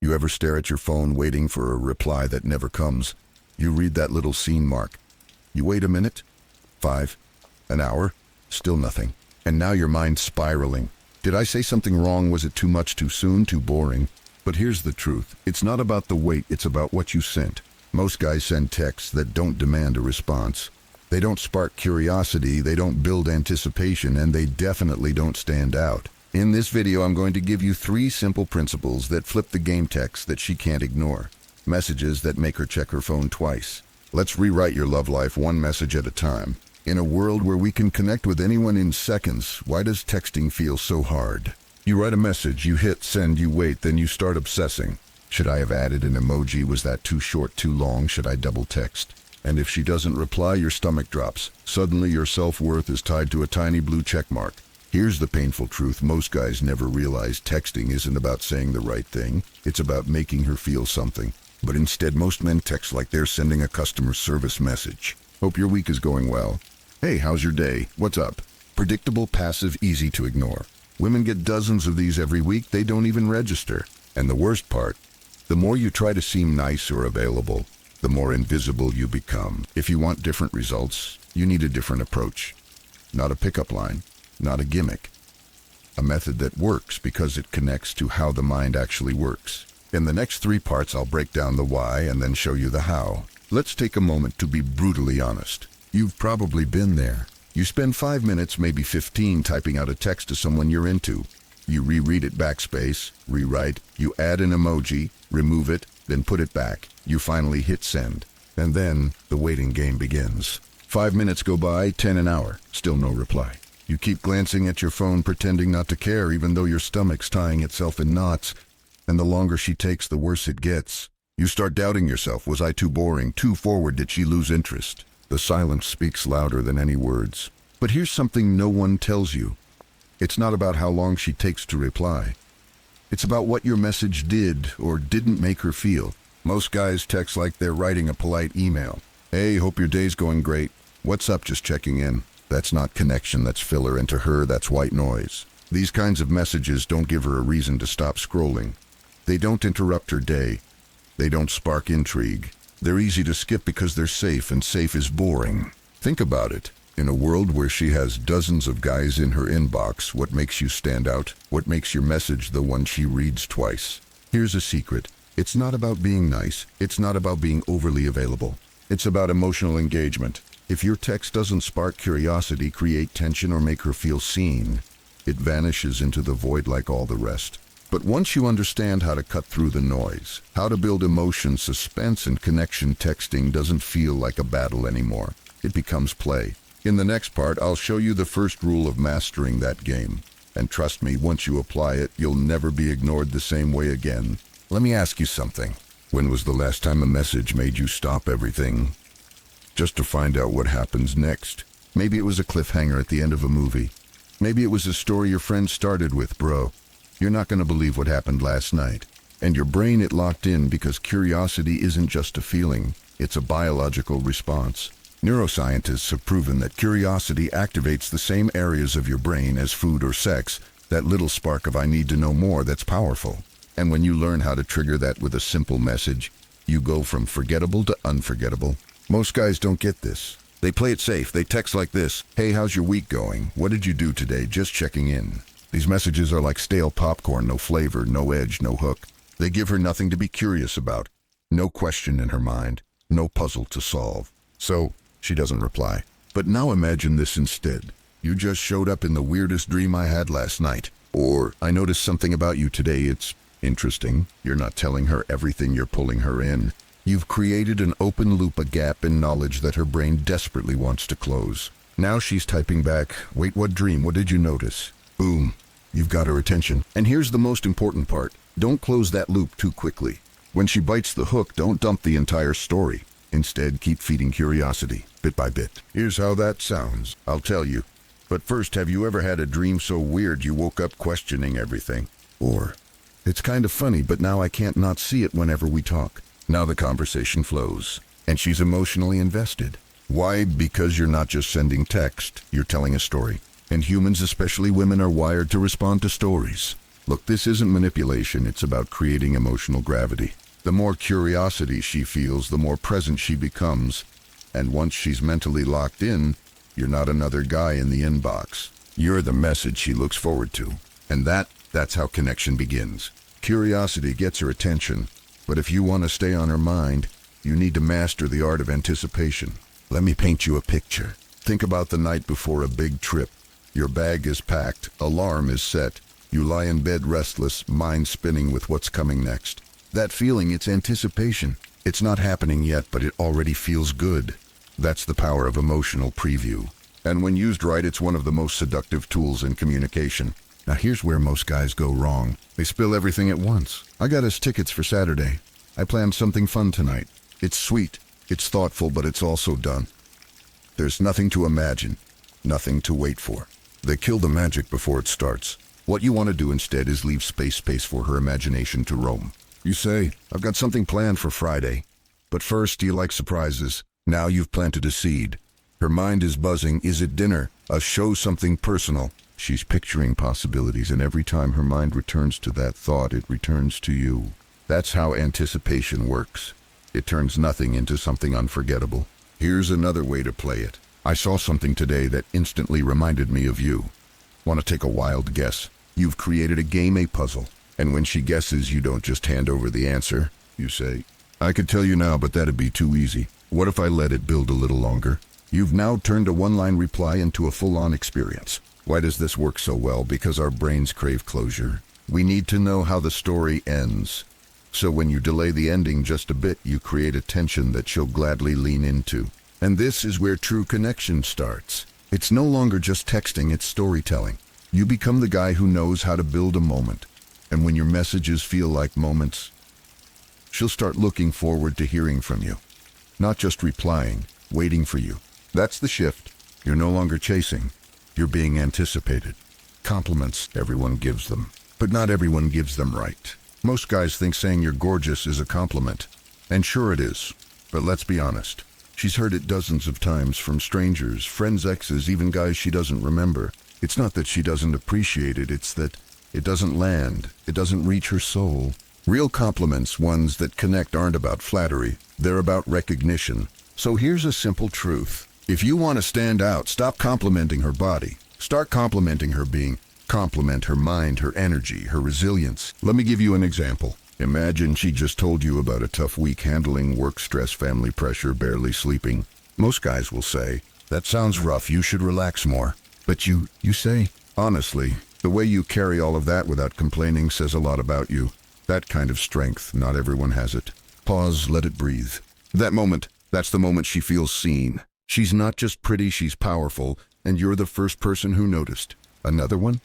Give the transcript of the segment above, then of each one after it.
You ever stare at your phone waiting for a reply that never comes? You read that little scene mark. You wait a minute, 5, an hour, still nothing. And now your mind's spiraling. Did I say something wrong? Was it too much, too soon, too boring? But here's the truth. It's not about the wait, it's about what you sent. Most guys send texts that don't demand a response. They don't spark curiosity, they don't build anticipation, and they definitely don't stand out. In this video, I'm going to give you 3 simple principles that flip the game text that she can't ignore. Messages that make her check her phone twice. Let's rewrite your love life one message at a time. In a world where we can connect with anyone in seconds, why does texting feel so hard? You write a message, you hit send, you wait, then you start obsessing. Should I have added an emoji? Was that too short, too long? Should I double text? And if she doesn't reply, your stomach drops. Suddenly your self-worth is tied to a tiny blue check mark. Here's the painful truth. Most guys never realize texting isn't about saying the right thing. It's about making her feel something. But instead, most men text like they're sending a customer service message. Hope your week is going well. Hey, how's your day? What's up? Predictable, passive, easy to ignore. Women get dozens of these every week. They don't even register. And the worst part, the more you try to seem nice or available, the more invisible you become. If you want different results, you need a different approach. Not a pickup line. Not a gimmick. A method that works because it connects to how the mind actually works. In the next 3 parts, I'll break down the why and then show you the how. Let's take a moment to be brutally honest. You've probably been there. You spend 5 minutes, maybe 15, typing out a text to someone you're into. You reread it, backspace, rewrite, you add an emoji, remove it, then put it back. You finally hit send. And then the waiting game begins. 5 minutes go by, 10 an hour, still no reply. You keep glancing at your phone, pretending not to care, even though your stomach's tying itself in knots. And the longer she takes, the worse it gets. You start doubting yourself. Was I too boring, too forward? Did she lose interest? The silence speaks louder than any words. But here's something no one tells you. It's not about how long she takes to reply. It's about what your message did or didn't make her feel. Most guys text like they're writing a polite email. Hey, hope your day's going great. What's up? Just checking in. That's not connection, that's filler, and to her, that's white noise. These kinds of messages don't give her a reason to stop scrolling. They don't interrupt her day. They don't spark intrigue. They're easy to skip because they're safe, and safe is boring. Think about it. In a world where she has dozens of guys in her inbox, what makes you stand out? What makes your message the one she reads twice? Here's a secret. It's not about being nice. It's not about being overly available. It's about emotional engagement. If your text doesn't spark curiosity, create tension, or make her feel seen, it vanishes into the void like all the rest. But once you understand how to cut through the noise, how to build emotion, suspense, and connection, texting doesn't feel like a battle anymore. It becomes play. In the next part, I'll show you the first rule of mastering that game. And trust me, once you apply it, you'll never be ignored the same way again. Let me ask you something. When was the last time a message made you stop everything just to find out what happens next? Maybe it was a cliffhanger at the end of a movie. Maybe it was a story your friend started with. Bro, you're not going to believe what happened last night. And your brain, it locked in because curiosity isn't just a feeling, it's a biological response. Neuroscientists have proven that curiosity activates the same areas of your brain as food or sex, that little spark of I need to know more that's powerful. And when you learn how to trigger that with a simple message, you go from forgettable to unforgettable. Most guys don't get this. They play it safe. They text like this. Hey, how's your week going? What did you do today? Just checking in. These messages are like stale popcorn, no flavor, no edge, no hook. They give her nothing to be curious about. No question in her mind. No puzzle to solve. So, she doesn't reply. But now imagine this instead. You just showed up in the weirdest dream I had last night. Or, I noticed something about you today. It's interesting. You're not telling her everything, you're pulling her in. You've created an open loop, a gap in knowledge that her brain desperately wants to close. Now she's typing back, wait, what dream? What did you notice? Boom. You've got her attention. And here's the most important part. Don't close that loop too quickly. When she bites the hook, don't dump the entire story. Instead, keep feeding curiosity, bit by bit. Here's how that sounds. I'll tell you. But first, have you ever had a dream so weird you woke up questioning everything? Or, it's kind of funny, but now I can't not see it whenever we talk. Now the conversation flows, and she's emotionally invested. Why? Because you're not just sending text, you're telling a story. And humans, especially women, are wired to respond to stories. Look, this isn't manipulation, it's about creating emotional gravity. The more curiosity she feels, the more present she becomes. And once she's mentally locked in, you're not another guy in the inbox. You're the message she looks forward to. And that's how connection begins. Curiosity gets her attention, but if you want to stay on her mind, you need to master the art of anticipation. Let me paint you a picture. Think about the night before a big trip. Your bag is packed, alarm is set. You lie in bed restless, mind spinning with what's coming next. That feeling, it's anticipation. It's not happening yet, but it already feels good. That's the power of emotional preview. And when used right, it's one of the most seductive tools in communication. Now here's where most guys go wrong. They spill everything at once. I got us tickets for Saturday. I planned something fun tonight. It's sweet, it's thoughtful, but it's also done. There's nothing to imagine, nothing to wait for. They kill the magic before it starts. What you want to do instead is leave space for her imagination to roam. You say, I've got something planned for Friday. But first, do you like surprises? Now you've planted a seed. Her mind is buzzing. Is it dinner? A show, something personal? She's picturing possibilities, and every time her mind returns to that thought, it returns to you. That's how anticipation works. It turns nothing into something unforgettable. Here's another way to play it. I saw something today that instantly reminded me of you. Want to take a wild guess? You've created a game, a puzzle. And when she guesses, you don't just hand over the answer. You say, I could tell you now, but that'd be too easy. What if I let it build a little longer? You've now turned a one-line reply into a full-on experience. Why does this work so well? Because our brains crave closure. We need to know how the story ends. So when you delay the ending just a bit, you create a tension that she'll gladly lean into. And this is where true connection starts. It's no longer just texting, it's storytelling. You become the guy who knows how to build a moment. And when your messages feel like moments, she'll start looking forward to hearing from you. Not just replying, waiting for you. That's the shift. You're no longer chasing. You're being anticipated. Compliments, everyone gives them. But not everyone gives them right. Most guys think saying you're gorgeous is a compliment. And sure it is. But let's be honest. She's heard it dozens of times from strangers, friends, exes, even guys she doesn't remember. It's not that she doesn't appreciate it, it's that it doesn't land. It doesn't reach her soul. Real compliments, ones that connect, aren't about flattery. They're about recognition. So here's a simple truth. If you want to stand out, stop complimenting her body. Start complimenting her being. Compliment her mind, her energy, her resilience. Let me give you an example. Imagine she just told you about a tough week handling work stress, family pressure, barely sleeping. Most guys will say, that sounds rough, you should relax more. But you say, honestly, the way you carry all of that without complaining says a lot about you. That kind of strength, not everyone has it. Pause, let it breathe. That moment, that's the moment she feels seen. She's not just pretty, she's powerful, and you're the first person who noticed. Another one?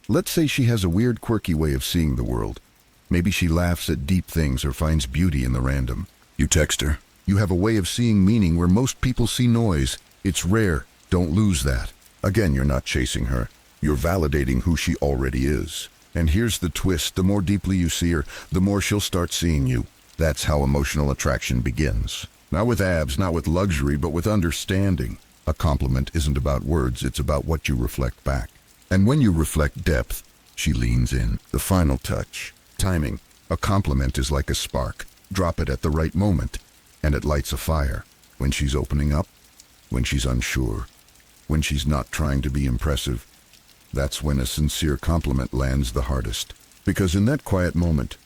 Let's say she has a weird, quirky way of seeing the world. Maybe she laughs at deep things or finds beauty in the random. You text her. You have a way of seeing meaning where most people see noise. It's rare. Don't lose that. Again, you're not chasing her. You're validating who she already is. And here's the twist. The more deeply you see her, the more she'll start seeing you. That's how emotional attraction begins. Not with abs, not with luxury, but with understanding. A compliment isn't about words, it's about what you reflect back. And when you reflect depth, she leans in. The final touch. Timing. A compliment is like a spark. Drop it at the right moment, and it lights a fire. When she's opening up, when she's unsure, when she's not trying to be impressive, that's when a sincere compliment lands the hardest. Because in that quiet moment,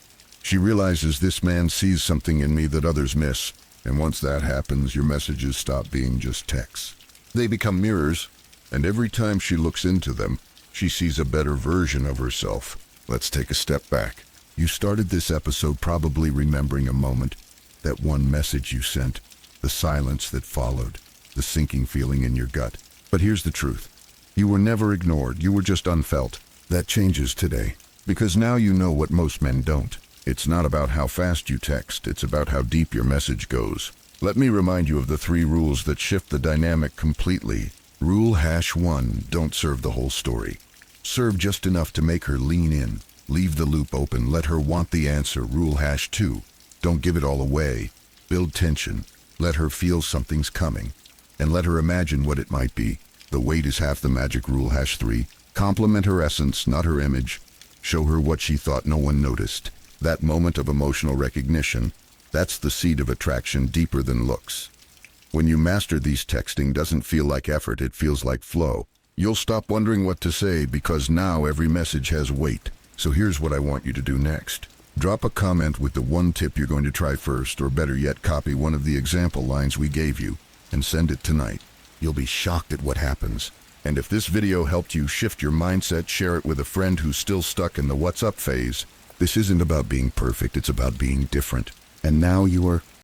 she realizes this man sees something in me that others miss. And once that happens, your messages stop being just texts. They become mirrors, and every time she looks into them, she sees a better version of herself. Let's take a step back. You started this episode probably remembering a moment, that one message you sent, the silence that followed, the sinking feeling in your gut. But here's the truth. You were never ignored, you were just unfelt. That changes today, because now you know what most men don't. It's not about how fast you text, it's about how deep your message goes. Let me remind you of the 3 rules that shift the dynamic completely. Rule #1, don't serve the whole story. Serve just enough to make her lean in. Leave the loop open, let her want the answer. Rule #2, don't give it all away. Build tension, let her feel something's coming, and let her imagine what it might be. The wait is half the magic. Rule #3, compliment her essence, not her image. Show her what she thought no one noticed. That moment of emotional recognition, that's the seed of attraction deeper than looks. When you master these, texting doesn't feel like effort, it feels like flow. You'll stop wondering what to say because now every message has weight. So here's what I want you to do next. Drop a comment with the one tip you're going to try first, or better yet, copy one of the example lines we gave you and send it tonight. You'll be shocked at what happens. And if this video helped you shift your mindset, share it with a friend who's still stuck in the what's up phase. This isn't about being perfect, it's about being different. And now you are